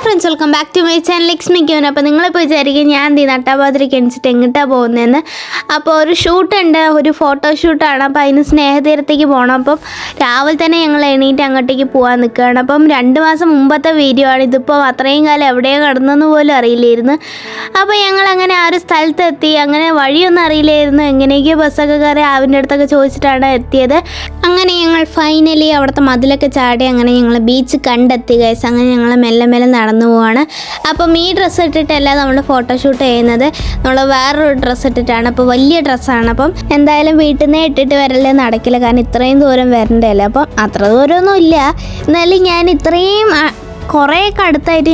Friends, welcome back to my channel ലക്ഷ്മിക്കുവൻ. അപ്പോൾ നിങ്ങളിപ്പോൾ വിചാരിക്കും ഞാൻ എന്ത് നട്ടാപാതിരിക്ക് എണിച്ചിട്ട് എങ്ങിട്ടാണ് പോകുന്നതെന്ന്. അപ്പോൾ ഒരു ഷൂട്ടുണ്ട്, ഒരു ഫോട്ടോഷൂട്ടാണ്. അപ്പോൾ അതിന് സ്നേഹതീരത്തേക്ക് പോകണം. അപ്പം രാവിലെ തന്നെ ഞങ്ങൾ എണീറ്റ് അങ്ങോട്ടേക്ക് പോകാൻ നിൽക്കുകയാണ്. അപ്പം 2 മാസം മുമ്പത്തെ വീഡിയോ ആണ്. ഇതിപ്പോൾ അത്രയും കാലം എവിടെയാണ് കിടന്നെന്ന് പോലും അറിയില്ലായിരുന്നു. അപ്പോൾ ഞങ്ങളങ്ങനെ ആ ഒരു സ്ഥലത്തെത്തി. അങ്ങനെ വഴിയൊന്നും അറിയില്ലായിരുന്നു. എങ്ങനെയൊക്കെയോ ബസ്സൊക്കെ കയറി ആവിൻ്റെ അടുത്തൊക്കെ ചോദിച്ചിട്ടാണ് എത്തിയത്. അങ്ങനെ ഞങ്ങൾ ഫൈനലി അവിടുത്തെ മതിലൊക്കെ ചാടി അങ്ങനെ ഞങ്ങൾ ബീച്ച് കണ്ടെത്തി ഗൈസ്. അങ്ങനെ ഞങ്ങൾ മെല്ലെ നടന്നു പോവാണ്. അപ്പം ഈ ഡ്രസ്സ് ഇട്ടിട്ടല്ല നമ്മൾ ഫോട്ടോഷൂട്ട് ചെയ്യുന്നത്, നമ്മൾ വേറൊരു ഡ്രസ്സ് ഇട്ടിട്ടാണ്. അപ്പോൾ വലിയ ഡ്രസ്സാണ്. അപ്പം എന്തായാലും വീട്ടിൽ നിന്ന് ഇട്ടിട്ട് വരല്ലേ നടക്കില്ല, കാരണം ഇത്രയും ദൂരം വരണ്ടല്ലേ. അപ്പം അത്ര ദൂരമൊന്നും ഇല്ല, എന്നാലും ഞാൻ ഇത്രയും കുറേയൊക്കെ അടുത്തായിട്ട്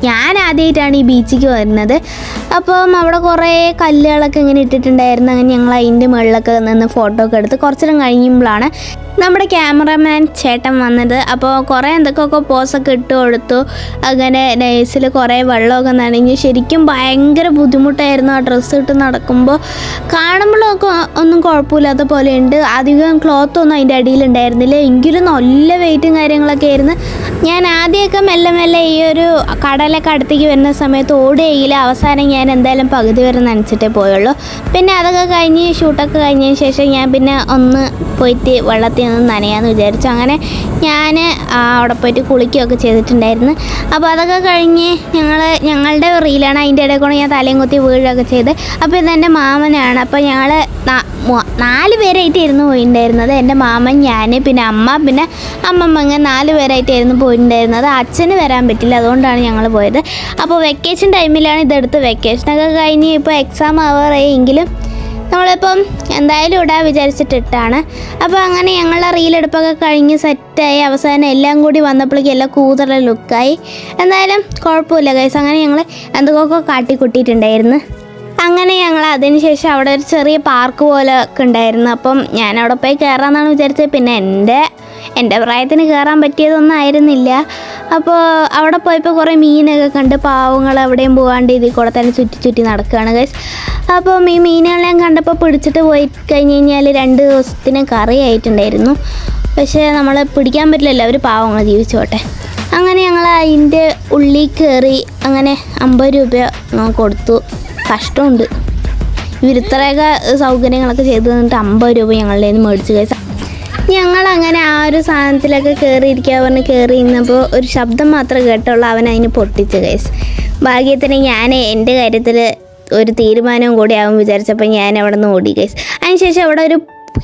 ഞാൻ ആദ്യമായിട്ടാണ് ഈ ബീച്ചിലേക്ക് വരുന്നത്. അപ്പം അവിടെ കുറേ കല്ലുകളൊക്കെ ഇങ്ങനെ ഇട്ടിട്ടുണ്ടായിരുന്നു. അങ്ങനെ ഞങ്ങൾ അതിൻ്റെ മുകളിലൊക്കെ നിന്ന് ഫോട്ടോ ഒക്കെ എടുത്ത് കുറച്ചു നേരം കഴിയുമ്പോഴാണ് നമ്മുടെ ക്യാമറമാൻ ചേട്ടൻ വന്നത്. അപ്പോൾ കുറേ എന്തൊക്കെയൊക്കെ പോസൊക്കെ ഇട്ട് കൊടുത്തു. അങ്ങനെ നൈസിൽ കുറേ വെള്ളമൊക്കെ നനഞ്ഞു. ശരിക്കും ഭയങ്കര ബുദ്ധിമുട്ടായിരുന്നു ആ ഡ്രസ്സ് ഇട്ട് നടക്കുമ്പോൾ. കാണുമ്പോഴൊക്കെ ഒന്നും കുഴപ്പമില്ലാത്ത പോലെ ഉണ്ട്. അധികം ക്ലോത്തൊന്നും അതിൻ്റെ അടിയിലുണ്ടായിരുന്നില്ല, എങ്കിലും നല്ല വെയിറ്റും കാര്യങ്ങളൊക്കെ ആയിരുന്നു. ഞാൻ ആദ്യമൊക്കെ മെല്ലെ ഈ ഒരു കടലൊക്കെ അടുത്തേക്ക് വരുന്ന സമയത്ത് ഓടുകയില്ല. അവസാനം ഞാൻ എന്തായാലും പകുതി വരെ നനച്ചിട്ടേ പോയുള്ളൂ. പിന്നെ അതൊക്കെ കഴിഞ്ഞ് ഷൂട്ടൊക്കെ കഴിഞ്ഞതിന് ശേഷം ഞാൻ പിന്നെ ഒന്ന് പോയിട്ട് വെള്ളത്തിൽ നിന്ന് നനയാന്ന് വിചാരിച്ചു. അങ്ങനെ ഞാൻ അവിടെ പോയിട്ട് കുളിക്കുകയൊക്കെ ചെയ്തിട്ടുണ്ടായിരുന്നു. അപ്പോൾ അതൊക്കെ കഴിഞ്ഞ് ഞങ്ങളുടെ റീലാണ്. അതിൻ്റെ ഇടയിൽ കൂടെ ഞാൻ തലയും കുത്തി വീഴുകയൊക്കെ ചെയ്ത്. അപ്പോൾ ഇതെൻ്റെ മാമനാണ്. അപ്പോൾ ഞങ്ങൾ 4 പേരായിട്ടായിരുന്നു പോയിട്ടുണ്ടായിരുന്നത്. എൻ്റെ മാമൻ, ഞാൻ, പിന്നെ അമ്മ, പിന്നെ അമ്മമ്മ, അങ്ങനെ 4 പേരായിട്ടായിരുന്നു പോയിട്ടുണ്ടായിരുന്നത്. അച്ഛന് വരാൻ പറ്റില്ല, അതുകൊണ്ടാണ് ഞങ്ങൾ പോയത്. അപ്പോൾ വെക്കേഷൻ ടൈമിലാണ് ഇതെടുത്ത്. വെക്കേഷനൊക്കെ കഴിഞ്ഞ് ഇപ്പോൾ എക്സാം ആവാറായെങ്കിലും നമ്മളിപ്പം എന്തായാലും ഇടാൻ വിചാരിച്ചിട്ടിട്ടാണ്. അപ്പോൾ അങ്ങനെ ഞങ്ങളുടെ റീലെടുപ്പൊക്കെ കഴിഞ്ഞ് സെറ്റായി. അവസാനം എല്ലാം കൂടി വന്നപ്പോഴേക്കും എല്ലാം കൂതറ ലുക്കായി. എന്തായാലും കുഴപ്പമില്ല ഗൈസ്. അങ്ങനെ ഞങ്ങൾ എന്തൊക്കെ കാട്ടിക്കൂട്ടിയിട്ടുണ്ടായിരുന്നു. അങ്ങനെ ഞങ്ങൾ അതിന് ശേഷം അവിടെ ഒരു ചെറിയ പാർക്ക് പോലെ ഒക്കെ ഉണ്ടായിരുന്നു. അപ്പം ഞാൻ അവിടെ പോയി കയറാമെന്നാണ് വിചാരിച്ചത്. പിന്നെ എൻ്റെ പ്രായത്തിന് കയറാൻ പറ്റിയതൊന്നും ആയിരുന്നില്ല. അപ്പോൾ അവിടെ പോയപ്പോൾ കുറേ മീനൊക്കെ കണ്ട് പാവങ്ങൾ എവിടെയും പോകാണ്ട് ഇതിൽ കൂടെ തന്നെ ചുറ്റി നടക്കുകയാണ് ഗൈസ്. അപ്പം ഈ മീനുകളെല്ലാം കണ്ടപ്പോൾ പിടിച്ചിട്ട് പോയി കഴിഞ്ഞ് കഴിഞ്ഞാൽ 2 ദിവസത്തിന് കറി ആയിട്ടുണ്ടായിരുന്നു. പക്ഷേ നമ്മൾ പിടിക്കാൻ പറ്റില്ലല്ലോ, അവർ പാവങ്ങൾ ജീവിച്ചോട്ടെ. അങ്ങനെ ഞങ്ങൾ അതിൻ്റെ ഉള്ളിൽ കയറി. അങ്ങനെ 50 രൂപ കൊടുത്തു. കഷ്ടമുണ്ട്, ഇവരിത്രയൊക്കെ സൗകര്യങ്ങളൊക്കെ ചെയ്ത് തന്നിട്ട് 50 രൂപ ഞങ്ങളുടെ നിന്ന് മേടിച്ച് കഴിച്ചു. ഞങ്ങളങ്ങനെ ആ ഒരു സാധനത്തിലൊക്കെ കയറിയിരിക്കുക പറഞ്ഞ് കയറി നിന്നപ്പോൾ ഒരു ശബ്ദം മാത്രമേ കേട്ടുള്ളൂ. അവനതിന് പൊട്ടിച്ച് കേസ്. ഭാഗ്യത്തിന് ഞാൻ എൻ്റെ കാര്യത്തിൽ ഒരു തീരുമാനവും കൂടി ആവും വിചാരിച്ചപ്പോൾ ഞാൻ അവിടെ നിന്ന് ഓടി കേസ്. അതിനുശേഷം അവിടെ ഒരു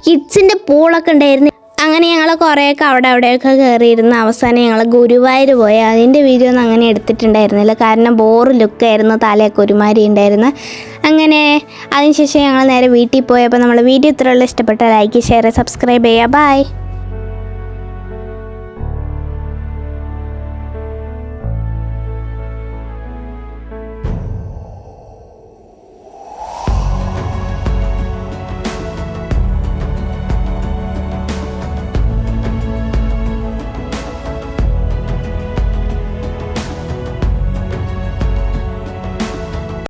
കിഡ്സിൻ്റെ പൂളൊക്കെ ഉണ്ടായിരുന്നു. അങ്ങനെ ഞങ്ങൾ കുറേയൊക്കെ അവിടെയൊക്കെ കയറിയിരുന്ന് അവസാനം ഞങ്ങൾ ഗുരുവായൂർ പോയി. അതിൻ്റെ വീഡിയോ ഒന്നും അങ്ങനെ എടുത്തിട്ടുണ്ടായിരുന്നില്ല, കാരണം ബോറ് ലുക്കായിരുന്നു, തലയൊക്കെ ഒരുമാതിരി ഉണ്ടായിരുന്നു. അങ്ങനെ അതിനുശേഷം ഞങ്ങൾ നേരെ വീട്ടിൽ പോയി. അപ്പോൾ നമ്മുടെ വീഡിയോ ഇത്രയുള്ള ഇഷ്ടപ്പെട്ടാൽ ലൈക്ക്, ഷെയർ, സബ്സ്ക്രൈബ് ചെയ്യുക. ബൈ.